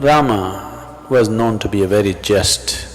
Rama was known to be a very just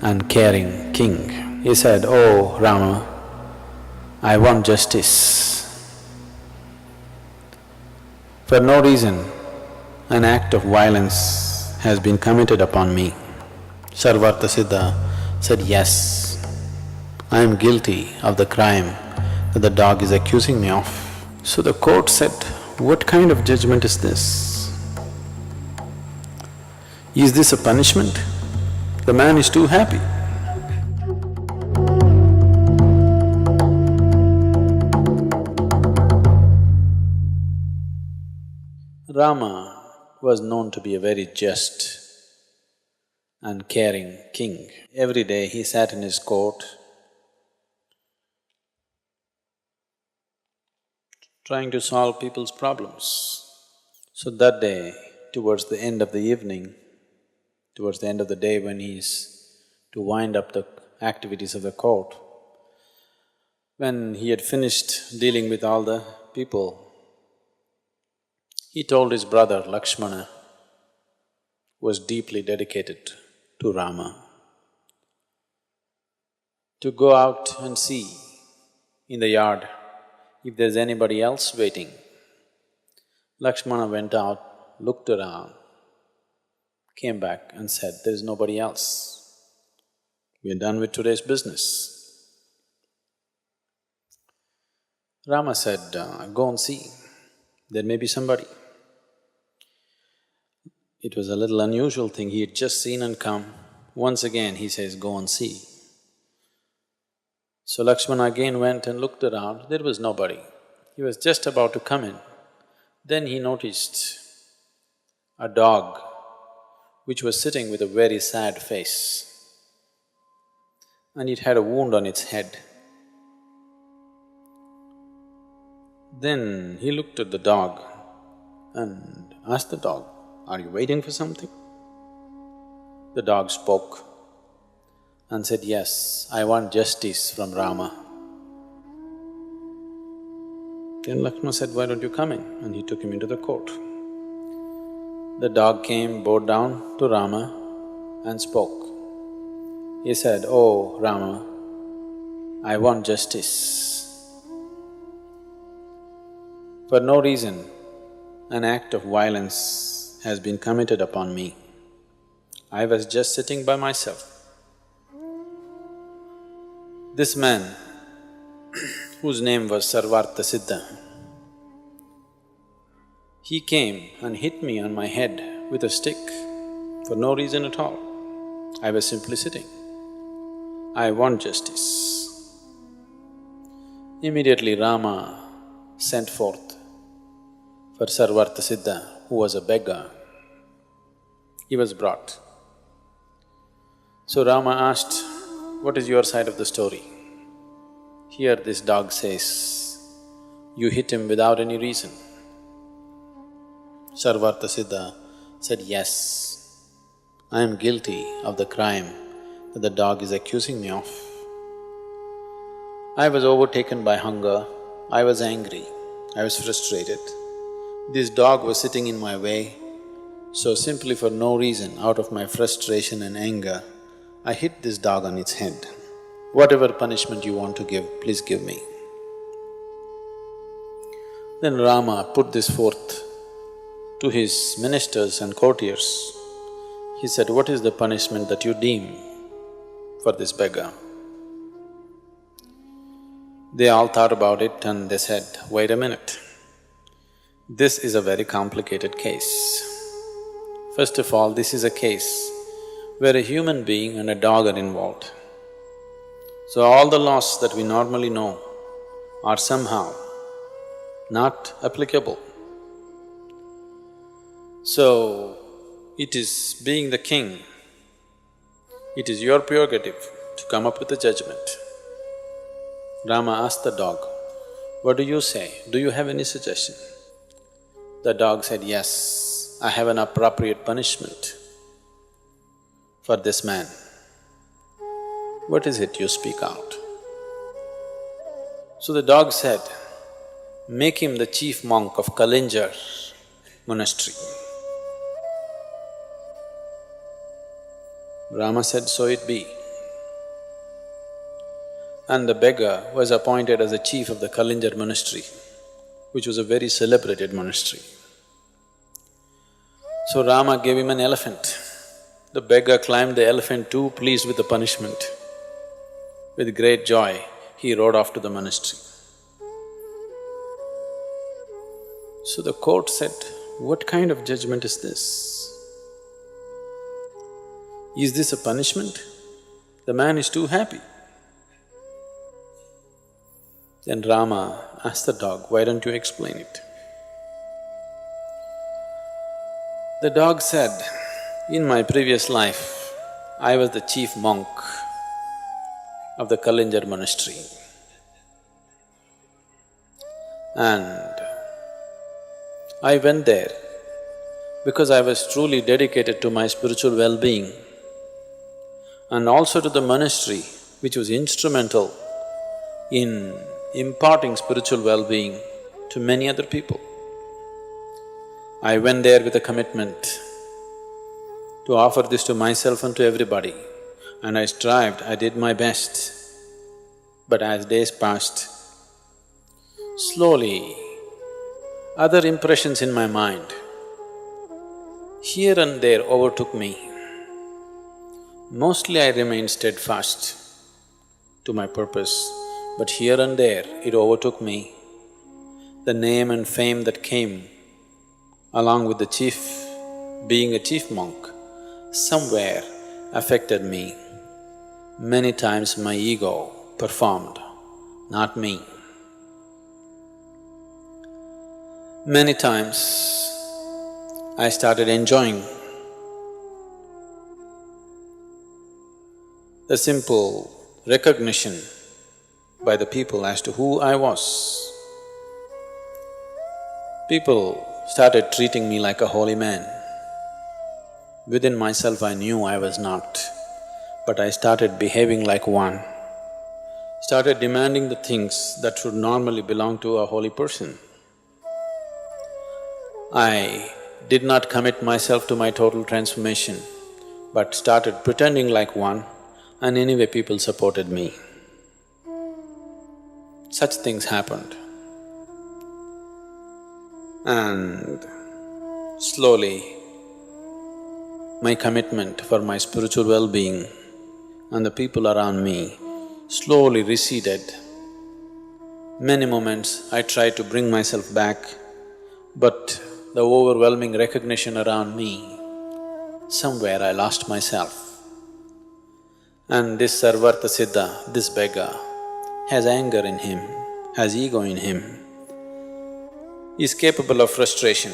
and caring king. He said, "Oh Rama, I want justice. For no reason, an act of violence has been committed upon me." Sarvartha Siddha said, "Yes, I am guilty of the crime that the dog is accusing me of." So the court said, "What kind of judgment is this? Is this a punishment? The man is too happy." Rama was known to be a very just and caring king. Every day he sat in his court trying to solve people's problems. So that day, towards the end of the evening, towards the end of the day when he's to wind up the activities of the court, when he had finished dealing with all the people, he told his brother Lakshmana, who was deeply dedicated to Rama, to go out and see in the yard if there's anybody else waiting. Lakshmana went out, looked around, came back and said, "There's nobody else. We're done with today's business." Rama said, "Go and see, there may be somebody." It was a little unusual thing, he had just seen and come. Once again he says, "Go and see." So Lakshmana again went and looked around, there was nobody. He was just about to come in. Then he noticed a dog which was sitting with a very sad face, and it had a wound on its head. Then he looked at the dog and asked the dog, "Are you waiting for something?" The dog spoke and said, "Yes, I want justice from Rama." Then Lakshmana said, "Why don't you come in?" And he took him into the court. The dog came, bowed down to Rama and spoke. He said, "Oh Rama, I want justice. For no reason, an act of violence has been committed upon me. I was just sitting by myself. This man, whose name was Sarvartha Siddha, he came and hit me on my head with a stick for no reason at all. I was simply sitting. I want justice." Immediately Rama sent forth for Sarvartha Siddha, who was a beggar. He was brought. So Rama asked, "What is your side of the story?" Here this dog says, "You hit him without any reason." Sarvartha Siddha said, "Yes, I am guilty of the crime that the dog is accusing me of. I was overtaken by hunger, I was angry, I was frustrated. This dog was sitting in my way, so simply for no reason, out of my frustration and anger, I hit this dog on its head. Whatever punishment you want to give, please give me." Then Rama put this forth to his ministers and courtiers. He said, "What is the punishment that you deem for this beggar?" They all thought about it and they said, "Wait a minute. This is a very complicated case. First of all, this is a case where a human being and a dog are involved. So all the laws that we normally know are somehow not applicable. So, it is being the king, it is your prerogative to come up with a judgment." Rama asked the dog, "What do you say? Do you have any suggestion?" The dog said, "Yes, I have an appropriate punishment for this man." "What is it? You speak out." So the dog said, "Make him the chief monk of Kalinjar monastery." Rama said, so it be. And the beggar was appointed as the chief of the Kalinjar monastery, which was a very celebrated monastery. So Rama gave him an elephant. The beggar climbed the elephant too, pleased with the punishment. With great joy, he rode off to the monastery. So the court said, what kind of judgment is this? Is this a punishment? The man is too happy. Then Rama asked the dog, why don't you explain it? The dog said, in my previous life, I was the chief monk of the Kalinjar monastery. And I went there because I was truly dedicated to my spiritual well-being and also to the monastery, which was instrumental in imparting spiritual well-being to many other people. I went there with a commitment to offer this to myself and to everybody, and I strived, I did my best. But as days passed, slowly, other impressions in my mind here and there overtook me. Mostly I remained steadfast to my purpose, but here and there it overtook me. The name and fame that came along with being a chief monk, somewhere affected me. Many times my ego performed, not me. Many times I started enjoying the simple recognition by the people as to who I was. People started treating me like a holy man. Within myself I knew I was not, but I started behaving like one, started demanding the things that should normally belong to a holy person. I did not commit myself to my total transformation, but started pretending like one, and anyway people supported me. Such things happened. And slowly, my commitment for my spiritual well-being and the people around me slowly receded. Many moments I tried to bring myself back, but the overwhelming recognition around me, somewhere I lost myself. And this Sarvartha Siddha, this beggar, has anger in him, has ego in him, is capable of frustration.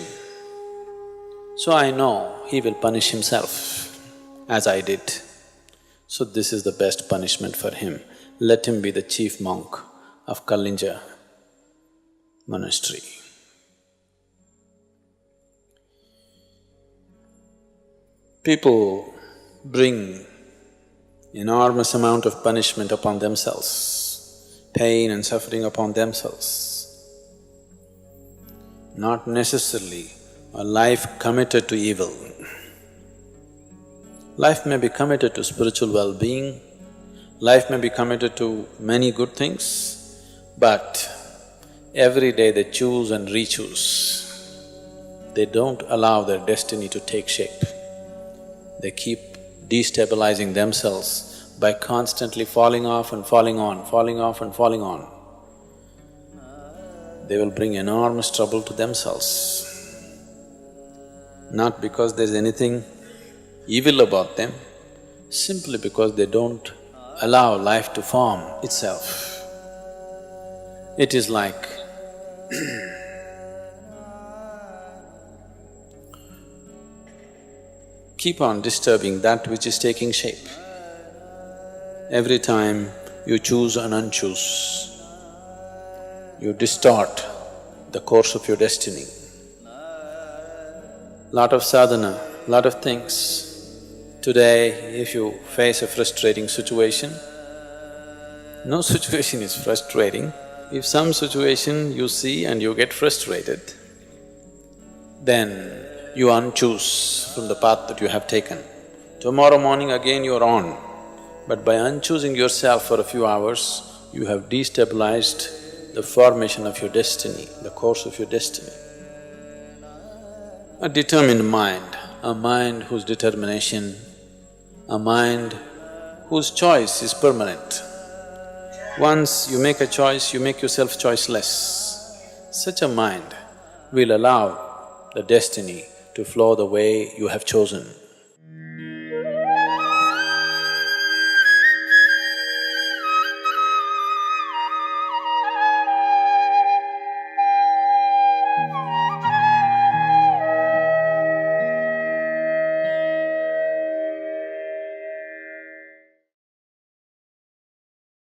So I know he will punish himself, as I did. So this is the best punishment for him. Let him be the chief monk of Kalinja monastery. People bring enormous amount of punishment upon themselves, pain and suffering upon themselves. Not necessarily a life committed to evil. Life may be committed to spiritual well-being, life may be committed to many good things, but every day they choose and re-choose. They don't allow their destiny to take shape. They keep destabilizing themselves by constantly falling off and falling on, falling off and falling on. They will bring enormous trouble to themselves. Not because there's anything evil about them, simply because they don't allow life to form itself. It is like keep on disturbing that which is taking shape. Every time you choose and unchoose, you distort the course of your destiny. Lot of sadhana, lot of things. Today, if you face a frustrating situation, no situation is frustrating. If some situation you see and you get frustrated, then you unchoose from the path that you have taken. Tomorrow morning again you're on. But by unchoosing yourself for a few hours, you have destabilized the formation of your destiny, the course of your destiny. A determined mind, a mind whose determination, a mind whose choice is permanent. Once you make a choice, you make yourself choiceless. Such a mind will allow the destiny to flow the way you have chosen.